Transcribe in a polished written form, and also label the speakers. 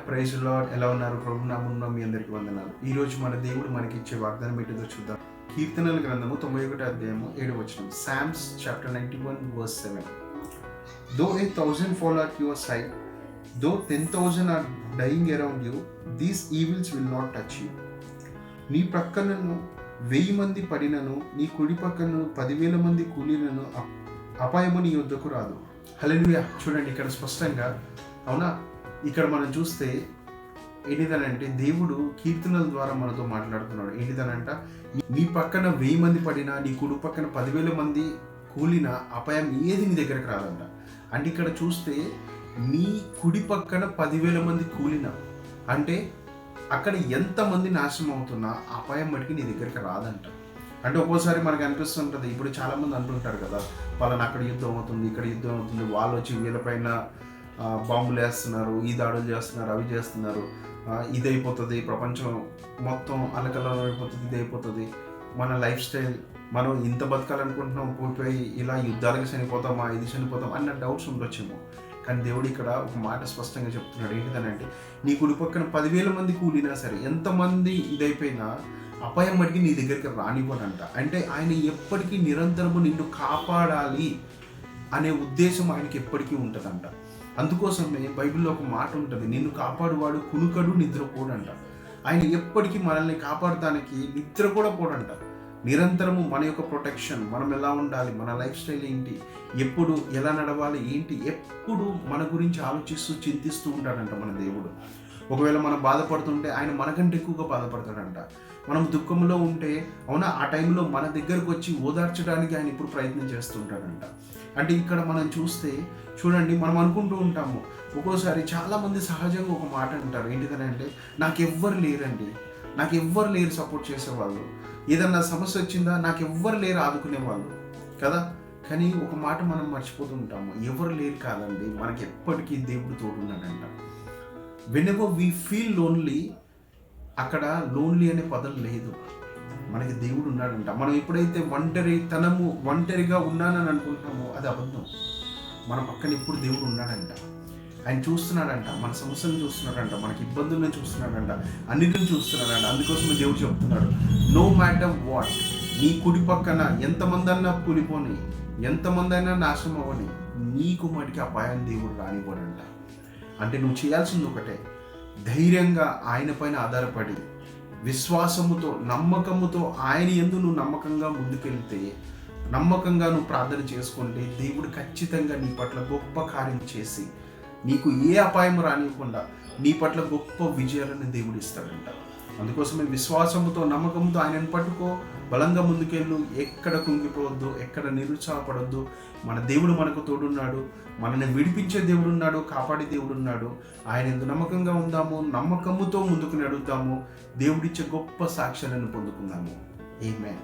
Speaker 1: Praise lord. ఎలా ఉన్నారు? ప్రభు నామమున మీ అందరికీ వందనాలు. ఈ రోజు మన దేవుడు మనకి ఇచ్చే వాగ్దానం ఏంటో చూద్దాం. కీర్తనల గ్రంథము 91 అధ్యాయము 7వ వచనం. Psalms chapter 91 verse 7. Though 1,000 fall at your side, though 10,000 are dying around you, these evils will not touch you. నీ ప్రక్కనను 1000 మంది పడినను, నీ కుడి పక్కను 10,000 మంది కూలినను అపాయము నీ యొద్దకు రాదు. హల్లెలూయా. చూడండి ఇక్కడ స్పష్టంగా, అవునా, ఇక్కడ మనం చూస్తే ఏంటిదనంటే దేవుడు కీర్తనల ద్వారా మనతో మాట్లాడుతున్నాడు. ఏంటిదనంట, నీ పక్కన 1000 మంది పడినా, నీ కుడి పక్కన 10,000 మంది కూలిన అపాయం ఏది నీ దగ్గరకు రాదంట. అంటే ఇక్కడ చూస్తే నీ కుడి పక్కన 10,000 మంది కూలిన అంటే అక్కడ ఎంతమంది నాశనం అవుతున్నా అపాయం మటుకి నీ దగ్గరికి రాదంట. అంటే ఒక్కోసారి మనకు అనిపిస్తుంటుంది, ఇప్పుడు చాలామంది అంటుంటారు కదా, వాళ్ళని అక్కడ యుద్ధం అవుతుంది, ఇక్కడ యుద్ధం అవుతుంది, వాళ్ళు వచ్చి వీళ్ళపైన బాంబులు వేస్తున్నారు, ఈ దాడులు చేస్తున్నారు, అవి చేస్తున్నారు, ఇదైపోతుంది, ప్రపంచం మొత్తం అలకల్లం అయిపోతుంది, ఇదైపోతుంది, మన లైఫ్ స్టైల్, మనం ఇంత బతకాలనుకుంటున్నాం, పోయి ఇలా యుద్ధాలకు చనిపోతామా, ఇది చనిపోతాం అన్న డౌట్స్ ఉండొచ్చేమో. కానీ దేవుడు ఇక్కడ ఒక మాట స్పష్టంగా చెప్తున్నాడు. ఏంటిదనంటే, నీ కుడి పక్కన 10,000 మంది కూలినా సరే, ఎంతమంది ఇదైపోయినా అపాయం మటుకి నీ దగ్గరికి రానివ్వడంట. అంటే ఆయన ఎప్పటికీ నిరంతరము నిన్ను కాపాడాలి అనే ఉద్దేశం ఆయనకి ఎప్పటికీ ఉంటుందంట. అందుకోసమే బైబిల్లో ఒక మాట ఉంటుంది, నిన్ను కాపాడువాడు కునుకడు నిద్రపోడంట. ఆయన ఎప్పటికీ మనల్ని కాపాడటానికి నిద్ర కూడా పోడంట. నిరంతరము మన యొక్క ప్రొటెక్షన్, మనం ఎలా ఉండాలి, మన లైఫ్ స్టైల్ ఏంటి, ఎప్పుడు ఎలా నడవాలి ఏంటి, ఎప్పుడు మన గురించి ఆలోచిస్తూ చింతిస్తూ ఉంటాడంట మన దేవుడు. ఒకవేళ మనం బాధపడుతుంటే ఆయన మనకంటే ఎక్కువగా బాధపడతాడంట. మనం దుఃఖంలో ఉంటే, అవునా, ఆ టైంలో మన దగ్గరకు వచ్చి ఓదార్చడానికి ఆయన ఇప్పుడు ప్రయత్నం చేస్తుంటాడంట. అంటే ఇక్కడ మనం చూస్తే చూడండి, మనం అనుకుంటూ ఉంటాము ఒక్కోసారి, చాలామంది సహజంగా ఒక మాట అంటారు. ఏంటిదనంటే, నాకెవ్వరు లేరండి, నాకెవ్వరు లేరు సపోర్ట్ చేసేవాళ్ళు, ఏదన్నా సమస్య వచ్చిందా నాకెవ్వరు లేరు ఆదుకునేవాళ్ళు కదా. కానీ ఒక మాట మనం మర్చిపోతూ ఉంటాము, ఎవరు లేరు కాదండి, మనకి ఎప్పటికీ దేవుడు తోడున్నాడంట. వెనెవర్ వీ ఫీల్ లోన్లీ, అక్కడ లోన్లీ అనే పదం లేదు, మనకి దేవుడు ఉన్నాడంట. మనం ఎప్పుడైతే ఒంటరిగా ఉన్నానని అనుకుంటున్నామో అది అబద్ధం. మన పక్కన ఎప్పుడు దేవుడు ఉన్నాడంట. ఆయన చూస్తున్నాడంట, మన సమస్యలను చూస్తున్నాడంట, మనకి ఇబ్బందులను చూస్తున్నాడంట, అన్నిటిని చూస్తున్నాడంట. అందుకోసమే దేవుడు చెప్తున్నాడు, నో మ్యాటర్ వాట్, నీ కుడి పక్కన ఎంతమంది అన్నా కూలిపోని, ఎంతమంది అయినా నాశనం అవ్వని, నీకు మటుకి అపాయం దేవుడు రానివ్వడంట. అంటే నువ్వు చేయాల్సింది ఒకటే, ధైర్యంగా ఆయన పైన ఆధారపడి, విశ్వాసముతో, నమ్మకముతో ఆయన యందు నువ్వు నమ్మకంగా ముందుకెళ్తే, నమ్మకంగా నువ్వు ప్రార్థన చేసుకుంటే, దేవుడు ఖచ్చితంగా నీ పట్ల గొప్ప కార్యం చేసి, నీకు ఏ అపాయం రానివ్వకుండా నీ పట్ల గొప్ప విజయాలను దేవుడు ఇస్తాడంట. అందుకోసమే విశ్వాసముతో, నమ్మకంతో ఆయనను పట్టుకో, బలంగా ముందుకెళ్ళు, ఎక్కడ కుంగిపోవద్దు, ఎక్కడ నిరుత్సాహపడొద్దు. మన దేవుడు మనకు తోడున్నాడు, మనల్ని విడిపించే దేవుడు ఉన్నాడు, కాపాడే దేవుడు ఉన్నాడు. ఆయన ఎందు నమ్మకంగా ఉందాము, నమ్మకముతో ముందుకు నడుద్దాము, దేవుడిచ్చే గొప్ప సాక్ష్యాలను పొందుకుందాము. ఆమేన్.